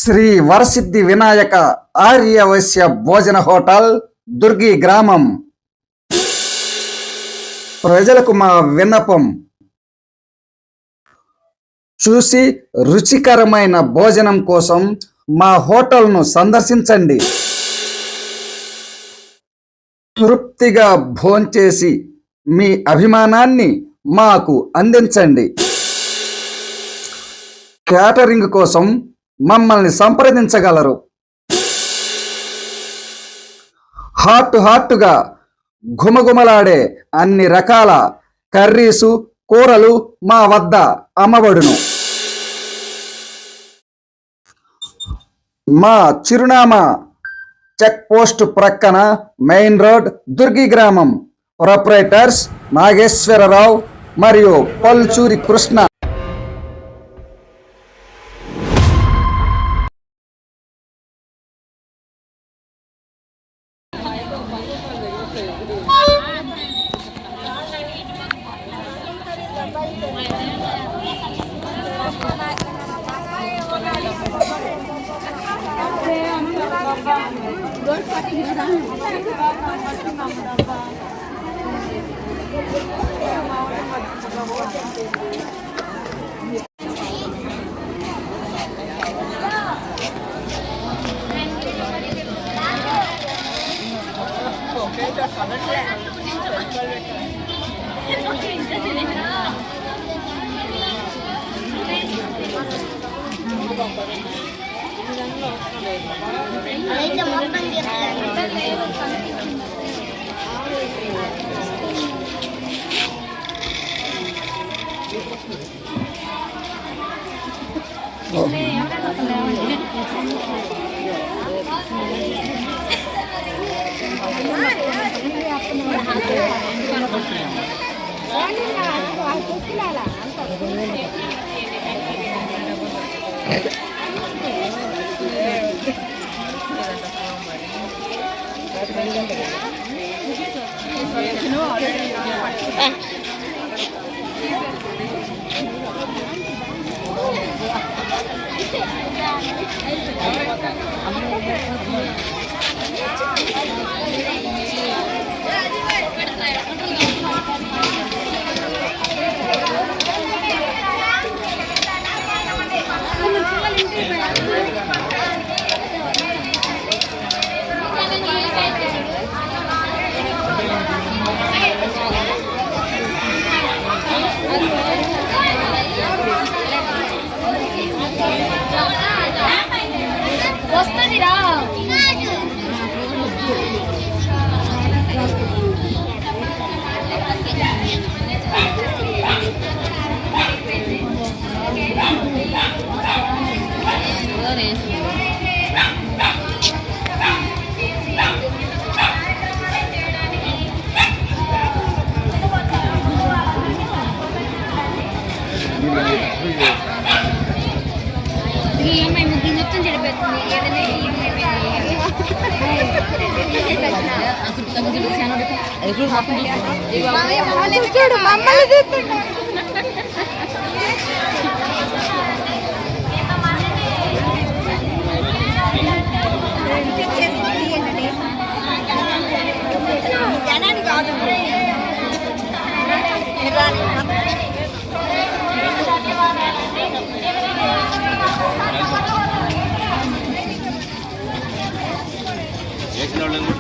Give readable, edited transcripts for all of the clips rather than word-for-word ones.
శ్రీ వరసిద్ధి వినాయక ఆర్యవైశ్య భోజన హోటల్ దుర్గి గ్రామం. ప్రజలకు మా విన్నపం, చూసి రుచికరమైన భోజనం కోసం మా హోటల్ను సందర్శించండి. తృప్తిగా భోంచేసి మీ అభిమానాన్ని మాకు అందించండి. క్యాటరింగ్ కోసం మమ్మల్ని సంప్రదించగలరు. హాటుగా ఘుమఘుమలాడే అన్ని రకాల కర్రీసు, కూరలు మా వద్ద అమ్మబడును. మా చిరునామా చెక్ పోస్ట్ ప్రక్కన, మెయిన్ రోడ్, దుర్గి గ్రామం. ప్రొప్రైటర్స్ నాగేశ్వరరావు మరియు పల్చూరి కృష్ణ.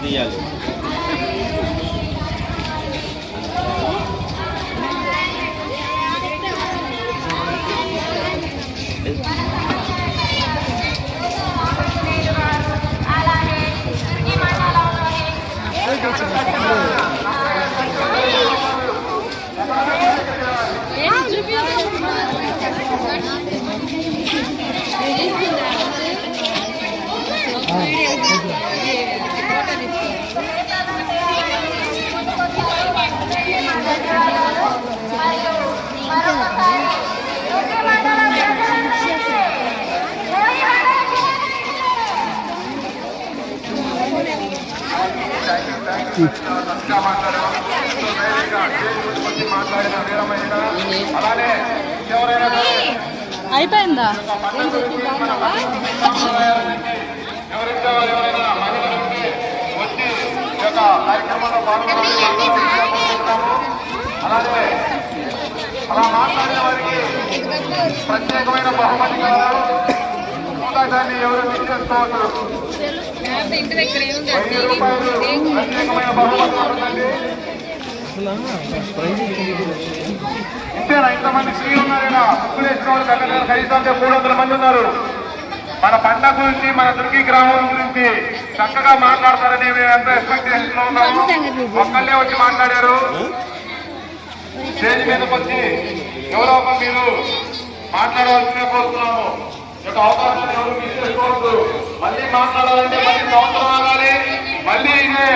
తీయాలి. అలానే ఎవరైనా అయిపోయిందా? అలాగే అలా మాట్లాడే వారికి ప్రత్యేకమైన బహుమతి అవకాశాన్ని ఎవరు మిస్ చేసుకోవచ్చు. రూపాయలు ప్రత్యేకమైన బహుమతి ఉంటుందండి. ఇంతేనా? ఇంతమంది స్త్రీలు ఉన్నారైనా ముగ్గులు వేసిన వాళ్ళు కన్నా కనీసం 300 మంది ఉన్నారు. మన పండగ గురించి, మన దుర్గి గ్రామం గురించి చక్కగా మాట్లాడతారని మేము ఎంత ఎక్స్పెక్టేషన్ లో ఉన్నాము. ఒక్కళ్ళే వచ్చి మాట్లాడారు. స్టేజ్ మీదకి వచ్చి ఎవరో ఒక మీరు మాట్లాడవలసిన కోరుతున్నాము. యొక్క అవకాశాన్ని ఎవరు మిస్ చేసుకోవద్దు. మళ్ళీ మాట్లాడాలంటే మళ్ళీ సంవత్సరం ఆగాలి. మళ్ళీ ఇదే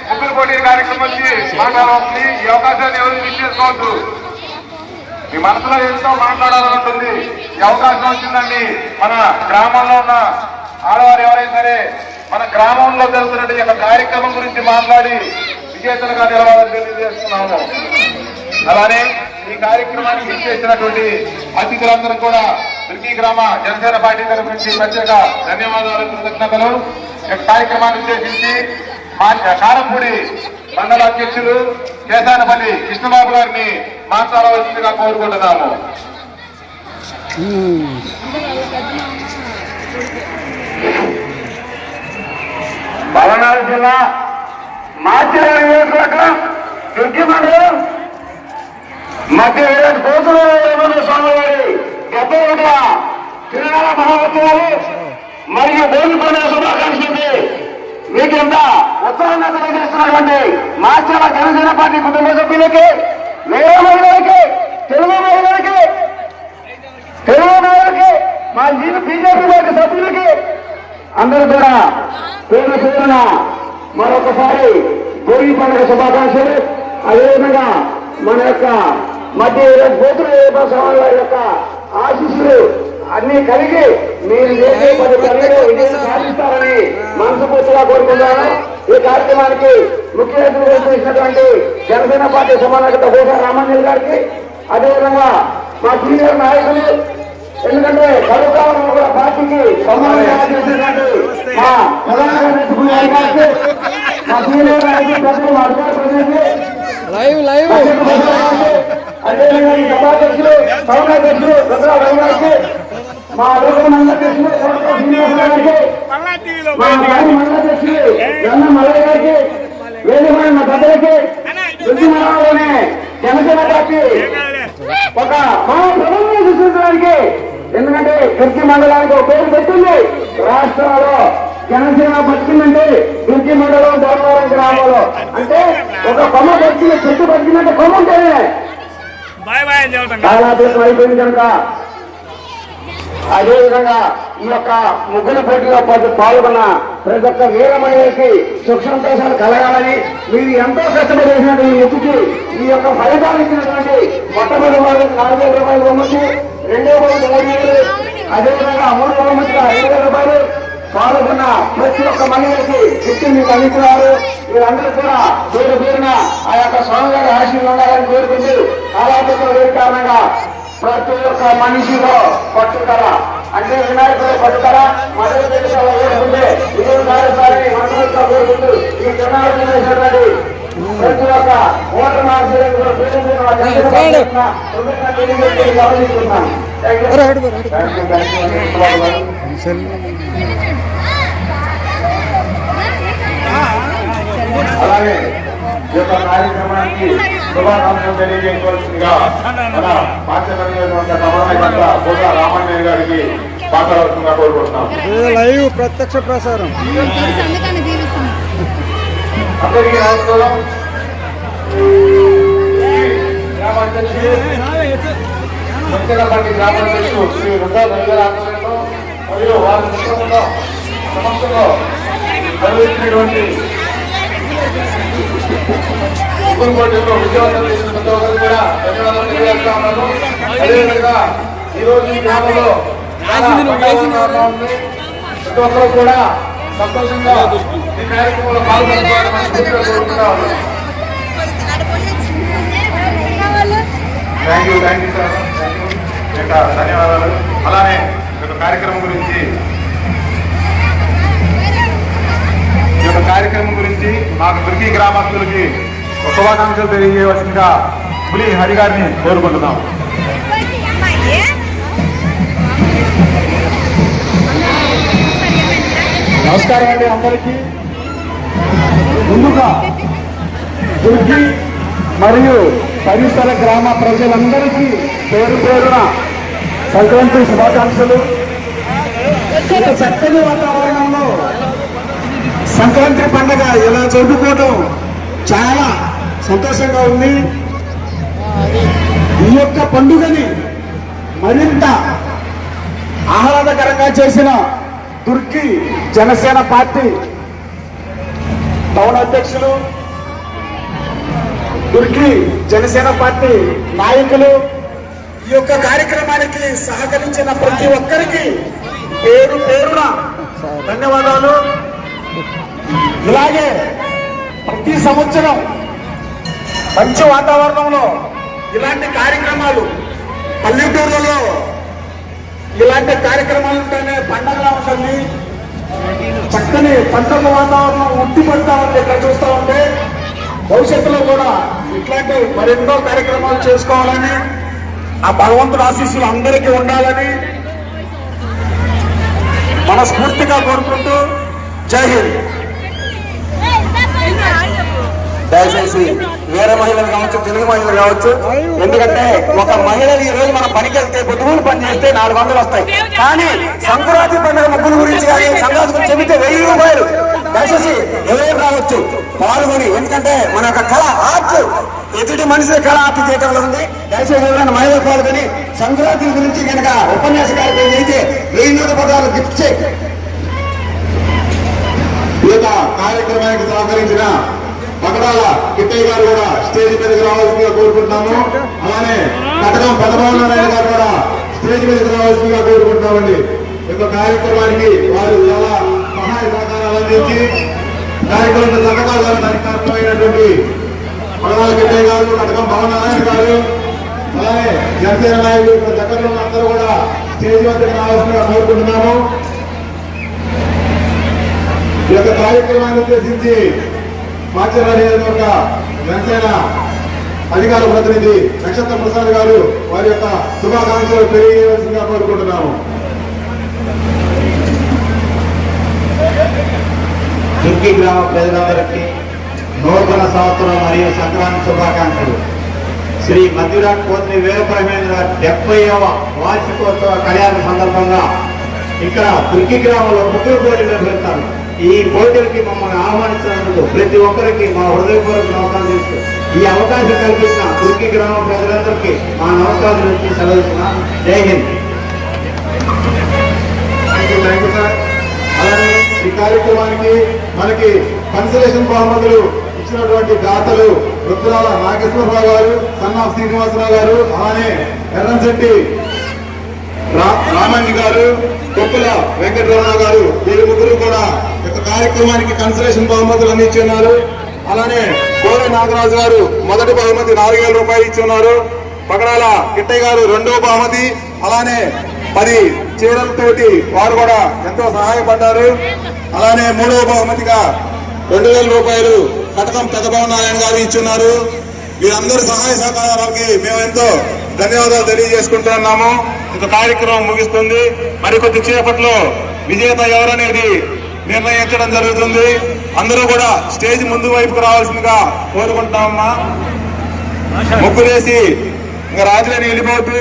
ముగ్గురు పోటీ కార్యక్రమం వచ్చి మాట్లాడాలి. ఈ అవకాశాన్ని ఎవరు మిస్ చేసుకోవద్దు. మీ మనసులో ఎంతో మాట్లాడాలని ఉంటుంది. ఈ అవకాశం వచ్చిందండి. మన గ్రామంలో ఉన్న ఆడవారు ఎవరైనా సరే మన గ్రామంలో జరుగుతున్న ఈ యొక్క కార్యక్రమం గురించి మాట్లాడి విజేతలుగా నిలవాలని తెలియజేస్తున్నాము. అలానే ఈ కార్యక్రమానికి ఇచ్చేసినటువంటి అతిథులందరూ కూడా దుర్గి గ్రామ జనసేన పార్టీ తరఫు నుంచి ప్రత్యేక ధన్యవాదాలు, కృతజ్ఞతలు. ఈ కార్యక్రమాన్ని ఉద్దేశించి కారంపూడి మండల అధ్యక్షులు కేశానపల్లి కృష్ణబాబు గారిని మాట్లాడవలసిందిగా కోరుకుంటున్నాము. పల్నాడు జిల్లా మాచిరాల నియోజకవర్గం దుర్గి మండలం మధ్య కోతులు స్వామివారి 71వ తిరునాళ మహోత్సవాలు మరియు భోగి పండుగ శుభాకాంక్షలు మీకు ఎంత ఉత్సాహంగా తెలియజేస్తున్నటువంటి మాస్టర్ల జనసేన పార్టీ కుటుంబ సభ్యులకి, వేరే మహిళలకి, తెలుగు మహిళలకి, మా బీజేపీ పార్టీ సభ్యులకి అందరూ కూడా పేరు పేరున మరొకసారి భోగి పండుగ శుభాకాంక్షలు. అదేవిధంగా మన యొక్క మధ్య కోతుల స్వామి వారి యొక్క ఆశీస్సులు అన్ని కలిగి మీరు చేసే 10 పనులు విజయం సాధిస్తారని మనస్ఫూర్తిగా కోరుకుంటున్నాను. ఈ కార్యక్రమానికి ముఖ్య అతిథిగా చేసినటువంటి జనసేన పార్టీ సమానకత హోదా రామాంజల్ గారికి, అదేవిధంగా మా సీనియర్ నాయకులు, ఎందుకంటే కరుకాలను కూడా పార్టీకి సమానంగా చేసినటువంటి మా ప్రధాన గారికి, మా సీనియర్ నాయకులు ప్రజలు మా అధికార ప్రతినిధి, అదేవిధంగా ఈ సభాధ్యక్షులు సౌనాధ్యక్షులు రుద్రరావు గారికి, మా లోకల్ మండలాధ్యక్షులు గారికి, మా పార్టీ మండలాధ్యక్షులు జన్న మల్లయ్య గారికి, వేదికమైన మా పెద్దలకి, దుర్గిమండలంలోనే జనసేన పార్టీ ఒక మహాప్రభుత్వం సృష్టించడానికి, ఎందుకంటే దుర్గి మండలానికి ఒక పేరు పెట్టింది. రాష్ట్రంలో జనసేన బతికిందంటే దుర్గి మండలం ధర్మవరం గ్రామంలో, అంటే ఒక కొమ్మ బతికి చెట్టు బతికిందంటే కొమ్మ ఉంటేనే చాలా దేశం అయిపోయింది కనుక. అదేవిధంగా ఈ యొక్క ముగ్గుల పోటీలో పాల్గొన్న ప్రతి ఒక్క వీర మహిళలకి సుఖ సంతోషాలు కలగాలని, మీరు ఎంతో కష్టపడేసినట్టు ఈ ముక్కుకి ఈ యొక్క ఫలితాలు ఇచ్చినటువంటి మొట్టమొదటి వాళ్ళకి 4,000 రూపాయలు బహుమతి, రెండో బహుమతి 3,000, అదేవిధంగా 3వ బహుమతిగా 5,000 రూపాయలు. పాల్గొన్న ప్రతి ఒక్క మహిళకి చుట్టూ మీకు అందిస్తున్నారు. మీరందరూ కూడా పేరు పేరున ఆ యొక్క స్వామివారి ఆశీర్వాదాలు ఉండాలని కోరుకుంటూ కాలాపత్రం వేరు కారణంగా ప్రతి ఒక్క మనిషిలో పట్టుదల, అంటే వినాయకుడు పట్టుదల మొదలు పెట్టుదల కోరుకుంటే విజయం సాధిస్తారని మనసుగా కోరుకుంటూ ఈ తిరునాళ్ళు చేసినటువంటి ప్రతి ఒక్క ఓటర్ ఆశీర్వాదం కూడా పేరు గమనిస్తున్నాను. అలాగే ఈ యొక్క కార్యక్రమానికి శుభాకాంక్షలు తెలియజేయవలసిందిగా మన పాఠ్యవర్గ సమన్వయకర్త బోధ రామయ్య గారికి మాట్లాడాల్సిందిగా కోరుకుంటున్నాం. లైవ్ ప్రత్యక్ష ప్రసారం అందరికీ నమస్కారం. గ్రామాధ్యక్షులు శ్రీ రుద్రరావు ఆధ్వర్యంలో మరియు వారి సమక్షంలో నిర్వహించినటువంటి ముగ్గురు పోటీల్లో విజయవంతం చేసిన ప్రతి ఒక్కరు కూడా ధన్యవాదాలు తెలియజేస్తా ఉన్నాను. అదేవిధంగా ఈ రోజు ఈ గ్రామంలో ప్రతి ఒక్కరు కూడా సంతోషంగా ఈ కార్యక్రమంలో పాల్గొనాలని కోరుకుంటున్నాను. Thank you sir. యొక్క ధన్యవాదాలు. అలానే ఈ యొక్క కార్యక్రమం గురించి మాకు దుర్గి గ్రామస్తులకి శుభాకాంక్షలు తెలియజేయవలసిందిగా పులి హరి గారిని కోరుకుంటున్నాం. నమస్కారం అండి అందరికీ. ముందుగా దుర్గి మరియు పరిసర గ్రామ ప్రజలందరికీ పేరు పేరున సంక్రాంతి శుభాకాంక్షలు. ఇంత చక్కని వాతావరణంలో సంక్రాంతి పండుగ ఇలా జరుపుకోవడం చాలా సంతోషంగా ఉంది. ఈ యొక్క పండుగని మరింత ఆహ్లాదకరంగా చేసిన దుర్గి జనసేన పార్టీ టౌన్ అధ్యక్షులు, దుర్గి జనసేన పార్టీ నాయకులు, ఈ యొక్క కార్యక్రమానికి సహకరించిన ప్రతి ఒక్కరికి పేరు పేరున ధన్యవాదాలు. ఇలాగే ప్రతి సంవత్సరం మంచి వాతావరణంలో ఇలాంటి కార్యక్రమాలు, పల్లెటూర్లలో ఇలాంటి కార్యక్రమాలు ఉంటేనే పండగలా ఉంటుంది. చక్కని పండుగ వాతావరణం ఉట్టి పడతా ఉంది. ఇక్కడ చూస్తూ ఉంటే భవిష్యత్తులో కూడా ఇట్లాంటి మరెన్నో కార్యక్రమాలు చేసుకోవాలని, ఆ భగవంతుడు ఆశీస్సులు అందరికీ ఉండాలని మనస్ఫూర్తిగా కోరుకుంటూ జై హింద్. దయచేసి వేరే మహిళలు కావచ్చు, తెలుగు మహిళలు కావచ్చు, ఎందుకంటే ఒక మహిళలు ఈ రోజు మనం పనికి వెళ్తే పొద్దుగూలు పని చేస్తే 400 వస్తాయి. కానీ సంక్రాంతి పండుగ ముగ్గుల గురించి కానీ సంక్రాంతి గురించి చెబితే 1000 రూపాయలు. దయచేసి ఎవరు రావచ్చు పాల్గొని, ఎందుకంటే మన యొక్క కళ ఆర్ట్ ఎదుటి మనిషి కళ ఆర్ట్ చేయటంలో ఉంది. దయచేసి ఎవరైనా మహిళలు పాల్గొని సంక్రాంతి గురించి కనుక ఉపన్యాస కార్యక్రమం అయితే 1000 పదాలు గిఫ్ట్ చేయి. ఈ యొక్క కార్యక్రమానికి సహకరించిన పకడాల కిట్టయ్య గారు కూడా స్టేజ్ మీదకి రావాల్సిందిగా కోరుకుంటున్నాము. అలానే కటకం పెద్దబాబునారాయణ గారు కూడా స్టేజ్ మీదకి రావాల్సిందిగా కోరుకుంటున్నామండి. ఈ యొక్క కార్యక్రమానికి వారు చాలా సహాయ సహకారాలు అందించి కార్యక్రమం సహకారానికి కారణమైనటువంటి పకడాల కిట్టయ్య గారు, కటకం భవనారాయణ గారు, అలానే జనసేన నాయకులు ఇక్కడ దగ్గరలో ఉన్న అందరూ కూడా స్టేజ్ వద్దకు రావాల్సిందిగా కోరుకుంటున్నాము. ఈ యొక్క కార్యక్రమాన్ని ఉద్దేశించి మాచర్ల నియోజకవర్గ జనసేన అధికార ప్రతినిధి నక్షత్ర ప్రసాద్ గారు వారి యొక్క శుభాకాంక్షలు తెలియజేయవలసిందిగా కోరుకుంటున్నాము. దుర్గి గ్రామ ప్రజలందరికీ నూతన సంవత్సరం మరియు సంక్రాంతి శుభాకాంక్షలు. శ్రీ మధ్యరాట్ కోతిని వీరబ్రహ్మేంద్ర 70వ వార్షికోత్సవ కళ్యాణ సందర్భంగా ఇక్కడ దుర్గి గ్రామంలో ముగ్గురు పోటీలు నిర్వహిస్తారు. ఈ పోటీలకి మమ్మల్ని ఆహ్వానించినందుకు ప్రతి ఒక్కరికి మా హృదయపూర్వక నమస్కారం చేస్తూ ఈ అవకాశం కల్పించిన దుర్గి గ్రామ ప్రజలందరికీ మా నమస్కారం నుంచి సెలవుతున్నాం. జై హింద్. Thank you sir. అలానే ఈ కార్యక్రమానికి మనకి కన్సలేషన్ బహుమతులు ఇచ్చినటువంటి దాతలు రుద్రాల నాగేశ్వరరావు గారు, సన్నా శ్రీనివాసరావు గారు, అలానే ఎర్రంశెట్టి రామాంజీ గారు, కొప్పుల వెంకటరమణ గారు, వీరు ముగ్గురు కూడా యొక్క కార్యక్రమానికి కన్సలేషన్ బహుమతులు అందించున్నారు. అలానే కోరే నాగరాజు గారు మొదటి బహుమతి 4000 రూపాయలు ఇచ్చున్నారు. పగడాల కిట్టయ్య గారు 2వ బహుమతి, అలానే 10 చీరలతోటి వారు కూడా ఎంతో సహాయపడ్డారు. అలానే 3వ బహుమతిగా 2000 రూపాయలు కటకం పెద్దబాబునారాయణ గారు ఇచ్చున్నారు. వీరందరి సహాయ సహకారాలకి మేము ఎంతో ధన్యవాదాలు తెలియజేసుకుంటున్నాము. ఇంత కార్యక్రమం ముగిస్తుంది. మరికొద్ది సేపట్లో విజేత ఎవరనేది నిర్ణయించడం జరుగుతుంది. అందరూ కూడా స్టేజ్ ముందు వైపుకు రావాల్సిందిగా కోరుకుంటామమ్మా. ముగ్గులేసి ఇంకా రాజులని వెళ్ళిపోతూ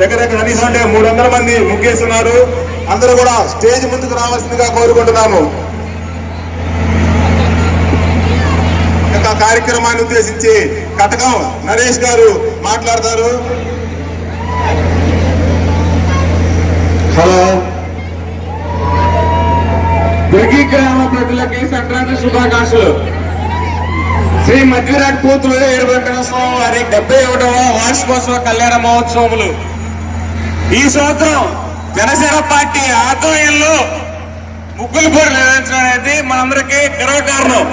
దగ్గర కనీసం అంటే 300 మంది ముగ్గేస్తున్నారు. అందరూ కూడా స్టేజ్ ముందుకు రావాల్సిందిగా కోరుకుంటున్నాము. ఇంకా కార్యక్రమాన్ని ఉద్దేశించి కటకం నరేష్ గారు మాట్లాడతారు. హలో, దుర్గి గ్రామ ప్రజలకి సంక్రాంతి శుభాకాంక్షలు. శ్రీ మధ్యరాట్ కూతురు ఏడుబంకర స్వామి వారి 71వ వార్షికోత్సవ కళ్యాణ మహోత్సవములు ఈ సంవత్సరం జనసేన పార్టీ ఆధ్వర్యంలో ముగ్గులు పోటీ నిర్వహించడం అనేది మనందరికీ గర్వకారణం.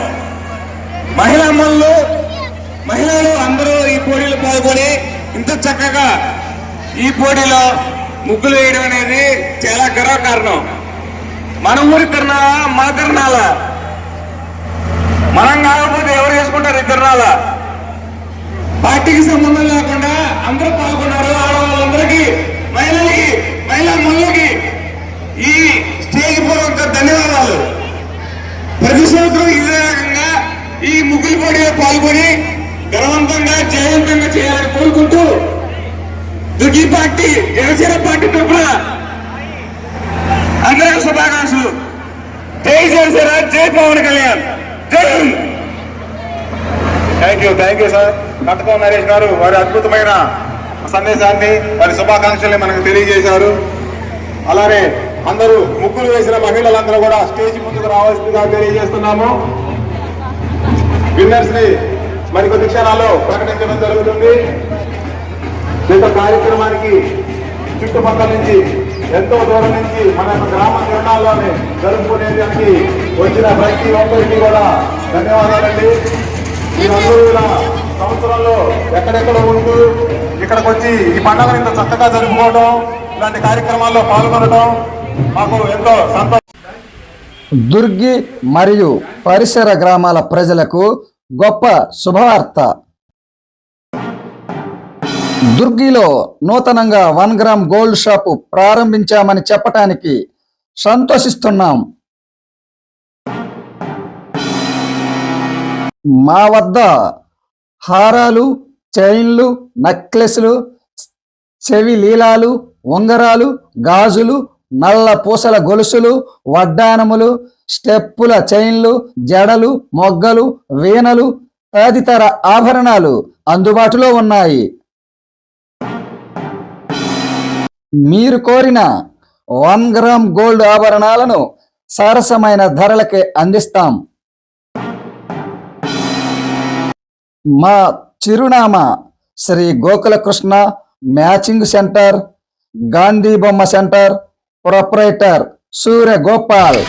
మహిళలు అందరూ ఈ పోటీలు పాల్గొని ఇంత చక్కగా ఈ పోటీలో ముగ్గులు వేయడం అనేది చాలా గర్వకారణం. మన ఊరి తిరణాలా, మన తిరణాలా? మనం కాకపోతే ఎవరు చేసుకుంటారు ఈ తిరణాలా? పార్టీకి సంబంధం లేకుండా అందరూ పాల్గొన్నారు. ఆడవాళ్ళందరికీ, మహిళలకి, మహిళా మనులకి ఈ స్టేజ్ పూర్వక ధన్యవాదాలు. ప్రతి సంవత్సరం ఇదే రకంగా ఈ ముగ్గులు పోటీలో పాల్గొని గర్వంతంగా జయవంతంగా చేయాలని కోరుకుంటూ దుర్గి పార్టీ, జనసేన పార్టీ తరఫున అందరూ శుభాకాంక్షలు. జై జనసేన, జై పవన్ కళ్యాణ్, జై Hind. Thank you sir. Katakam Naresh garu వారి అద్భుతమైన సందేశాన్ని, వారి శుభాకాంక్షల్ని మనకు తెలియజేశారు. అలానే అందరూ ముగ్గులు వేసిన మహిళలందరూ కూడా స్టేజ్ ముందుకు రావాల్సిందిగా తెలియజేస్తున్నాము. విన్నర్స్ ని మరికొద్ది క్షణాల్లో ప్రకటించడం జరుగుతుంది. ఈ కార్యక్రమానికి చుట్టుపక్కల నుంచి, ఎంతో దూరం నుంచి మన గ్రామ తిరణాల్లోనే జరుపుకునేదానికి వచ్చిన ప్రతి ఒక్కరికి కూడా ధన్యవాదాలండి. మీరందరూ ఇలా సంవత్సరంలో ఎక్కడెక్కడ ఉంటూ ఇక్కడికి వచ్చి ఈ పండుగను ఇంత చక్కగా జరుపుకోవడం, ఇలాంటి కార్యక్రమాల్లో పాల్గొనడం మాకు ఎంతో సంతోషం. దుర్గి మరియు పరిసర గ్రామాల ప్రజలకు గొప్ప శుభవార్త. దుర్గిలో నూతనంగా 1 గ్రామ్ గోల్డ్ షాపు ప్రారంభించామని చెప్పటానికి సంతోషిస్తున్నాం. మా వద్ద హారాలు, చైన్లు, నెక్లెస్లు, చెవి లీలాలు, ఉంగరాలు, గాజులు, నల్ల పూసల గొలుసులు, వడ్డానములు, స్టెప్పుల చైన్లు, జడలు, మొగ్గలు, వీణలు తదితర ఆభరణాలు అందుబాటులో ఉన్నాయి. మీరు కోరిన 1 గ్రామ్ గోల్డ్ ఆభరణాలను సరసమైన ధరలకే అందిస్తాం. మా చిరునామా శ్రీ గోకులకృష్ణ మ్యాచింగ్ సెంటర్, గాంధీ బొమ్మ సెంటర్, ప్రొప్రైటర్ సూర్య గోపాల్.